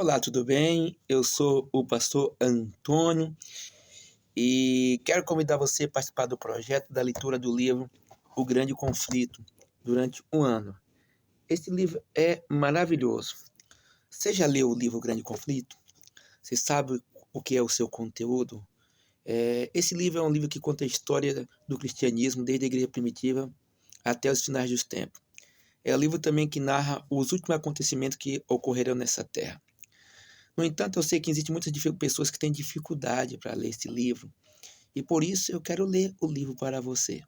Olá, tudo bem? Eu sou o pastor Antônio e quero convidar você a participar do projeto da leitura do livro O Grande Conflito durante um ano. Esse livro é maravilhoso. Você já leu o livro O Grande Conflito? Você sabe o que é o seu conteúdo? Esse livro é um livro que conta a história do cristianismo desde a igreja primitiva até os finais dos tempos. É um livro também que narra os últimos acontecimentos que ocorreram nessa terra. No entanto, eu sei que existem muitas pessoas que têm dificuldade para ler esse livro, e por isso eu quero ler o livro para você.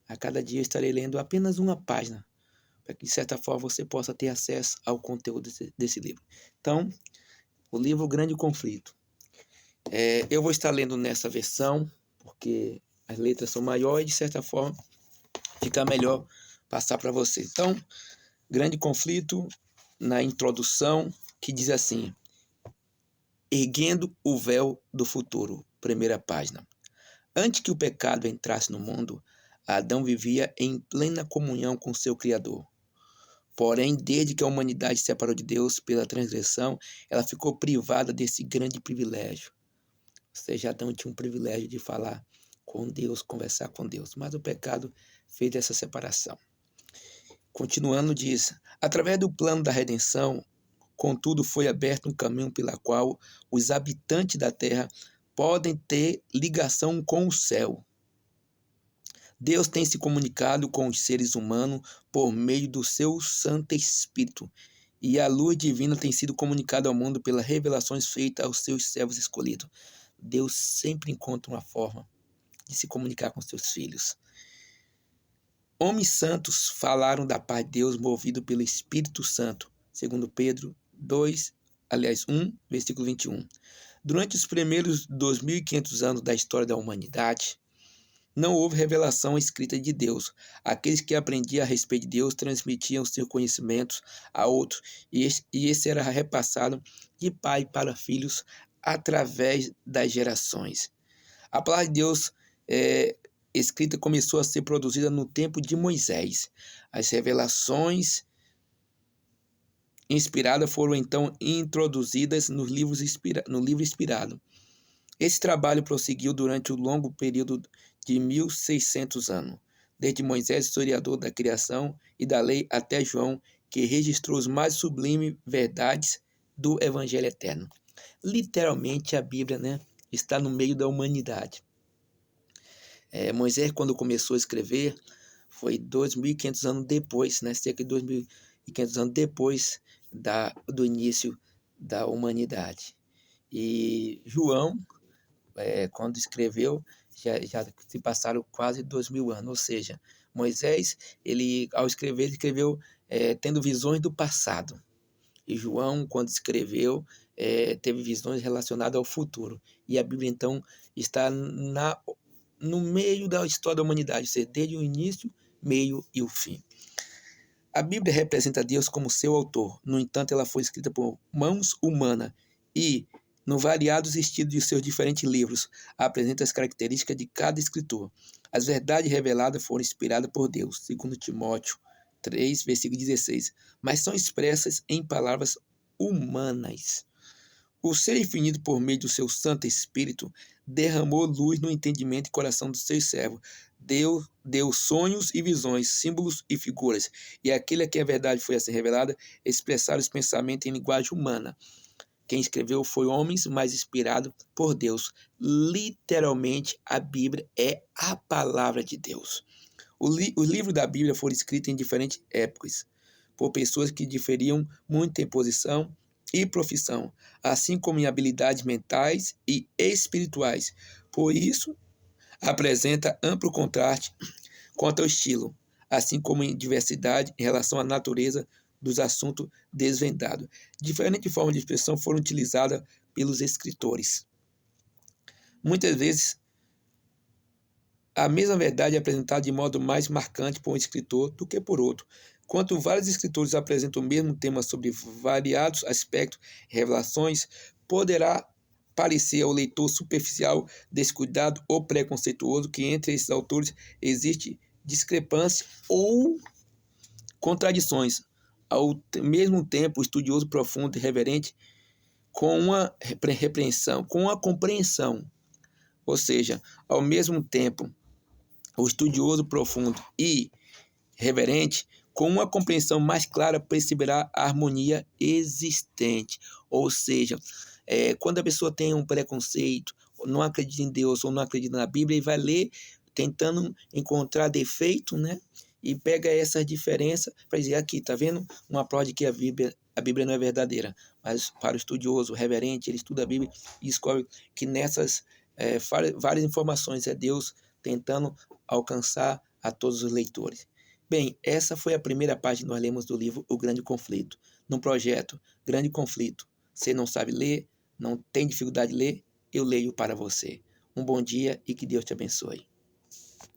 A cada dia eu estarei lendo apenas uma página, para que de certa forma você possa ter acesso ao conteúdo desse livro. Então, o livro Grande Conflito. Eu vou estar lendo nessa versão, porque as letras são maiores e de certa forma fica melhor passar para você. Então, Grande Conflito, na introdução, que diz assim: Erguendo o véu do futuro, primeira página. Antes que o pecado entrasse no mundo, Adão vivia em plena comunhão com seu Criador. Porém, desde que a humanidade se separou de Deus pela transgressão, ela ficou privada desse grande privilégio. Ou seja, Adão tinha um privilégio de falar com Deus, conversar com Deus, mas o pecado fez essa separação. Continuando, diz: através do plano da redenção, contudo, foi aberto um caminho pela qual os habitantes da terra podem ter ligação com o céu. Deus tem se comunicado com os seres humanos por meio do seu Santo Espírito, e a luz divina tem sido comunicada ao mundo pelas revelações feitas aos seus servos escolhidos. Deus sempre encontra uma forma de se comunicar com seus filhos. Homens santos falaram da paz de Deus movido pelo Espírito Santo, segundo Pedro 1, versículo 21. Durante os primeiros 2.500 anos da história da humanidade, não houve revelação escrita de Deus. Aqueles que aprendiam a respeito de Deus transmitiam seus conhecimentos a outros, e esse era repassado de pai para filhos através das gerações. A palavra de Deus escrita começou a ser produzida no tempo de Moisés. As revelações inspiradas foram então introduzidas no livro inspirado. Esse trabalho prosseguiu durante o longo período de 1.600 anos, desde Moisés, historiador da criação e da lei, até João, que registrou as mais sublimes verdades do Evangelho eterno. Literalmente, a Bíblia, está no meio da humanidade. Moisés, quando começou a escrever, foi 2.500 anos depois, cerca de 2.500 anos depois do início da humanidade. E João, quando escreveu, já se passaram quase 2.000 anos. Ou seja, Moisés, ao escrever, escreveu tendo visões do passado. E João, quando escreveu, teve visões relacionadas ao futuro. E a Bíblia, então, está no meio da história da humanidade, ou seja, desde o início, meio e o fim. A Bíblia representa Deus como seu autor. No entanto, ela foi escrita por mãos humanas e, no variados estilos de seus diferentes livros, apresenta as características de cada escritor. As verdades reveladas foram inspiradas por Deus, segundo Timóteo 3, versículo 16, mas são expressas em palavras humanas. O ser infinito, por meio do seu Santo Espírito, derramou luz no entendimento e coração dos seus servos. Deu sonhos e visões, símbolos e figuras. E aquele a quem a verdade foi assim revelada, expressaram os pensamentos em linguagem humana. Quem escreveu foi homens, mas inspirado por Deus. Literalmente, a Bíblia é a palavra de Deus. Os livros da Bíblia foram escritos em diferentes épocas, por pessoas que diferiam muito em posição e profissão, assim como em habilidades mentais e espirituais. Por isso, apresenta amplo contraste quanto ao estilo, assim como em diversidade em relação à natureza dos assuntos desvendados. Diferentes formas de expressão foram utilizadas pelos escritores. Muitas vezes, a mesma verdade é apresentada de modo mais marcante por um escritor do que por outro. Quando vários escritores apresentam o mesmo tema sobre variados aspectos e revelações, poderá parecer ao leitor superficial, descuidado ou preconceituoso que entre esses autores existe discrepância ou contradições. Ao mesmo tempo, o estudioso profundo e reverente com uma repreensão, com a compreensão. Ou seja, ao mesmo tempo, o estudioso profundo e reverente, com uma compreensão mais clara, perceberá a harmonia existente. Ou seja, quando a pessoa tem um preconceito, não acredita em Deus ou não acredita na Bíblia, ele vai ler tentando encontrar defeito, né? E pega essas diferenças para dizer aqui, tá vendo? Uma prova de que a Bíblia não é verdadeira. Mas para o estudioso, o reverente, ele estuda a Bíblia e descobre que nessas várias informações é Deus tentando alcançar a todos os leitores. Bem, essa foi a primeira página que nós lemos do livro O Grande Conflito. No projeto Grande Conflito, você não sabe ler, não tem dificuldade de ler, eu leio para você. Um bom dia e que Deus te abençoe.